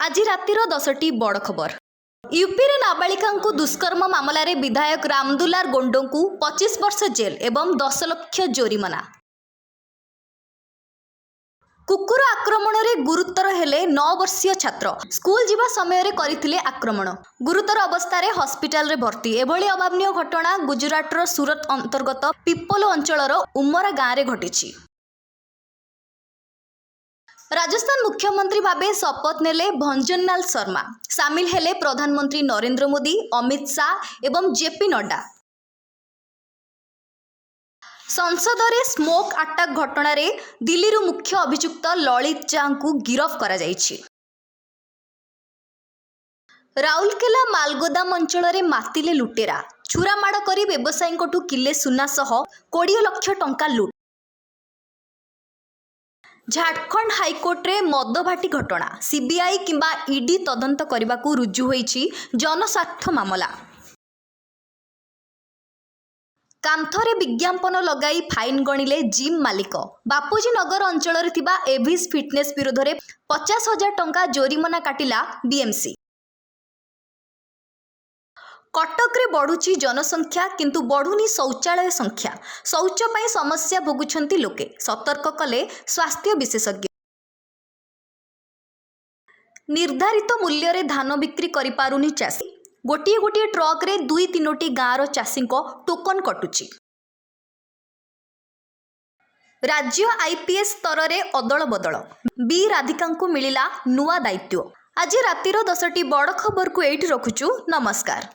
আজি रातिर 10टी बड़ खबर। यूपी रे नाबालिका को दुष्कर्म मामला रे विधायक रामदुलार गोंडो को 25 वर्ष जेल एवं 10 लाख जोरिमाना। कुकुर आक्रमण रे गुरुतर हेले 9 वर्षीय छात्र स्कूल जीवा समय रे करिथिले आक्रमण। गुरुतर अवस्था रे हॉस्पिटल रे भर्ती। एभली अभावनीय घटना गुजरात रो सूरत अंतर्गत पिप्पलो अंचल उमरा गाँव रे घटिछि। राजस्थान मुख्यमंत्री भावे शपथ नेले भंजनलाल शर्मा। सामिल हेले प्रधानमंत्री नरेंद्र मोदी, अमित शाह एवं जेपी नड्डा। संसद रे स्मोक अटैक घटना रे दिल्ली रो मुख्य अभियुक्त ललित झा को गिरफ करा जायछि। राउरकेला मालगोदाम अंचल रे मातिले लुटेरा छुरामाड़ करी व्यवसायी किले सुना सह 20 लाख टंका लुट। झारखंड हाईकोर्ट रे मदभाटी घटना सीबीआई किंबा ईडी तदंत करने को रुजु होईछि जनस्वार्थ मामला। कांथरे विज्ञापन लगाई फाइन गणिले जिम मालिक। बापूजी नगर अंचल रे थिबा एविस फिटनेस विरोध में 50,000 टंका जोरिमाना काटिला बीएमसी। कटक रे बढ़ुची जनसंख्या किंतु बढ़ुनी शौचालय संख्या। शौच पाई समस्या भोगुछंती लोके, सतर्क कले स्वास्थ्य विशेषज्ञ। निर्धारित मूल्य रे धान बिक्री करि पारुनी चाषी। गोटिए गोटिए ट्रक रे 2-3टी गाँवर चाषी टोकन कटुची। राज्य आईपीएस स्तर रे अदल बदल। बी राधिका को मिलिला नुआ दायित्व। आज रातिर 10टी बड़ खबर को एठी रखुचु। नमस्कार।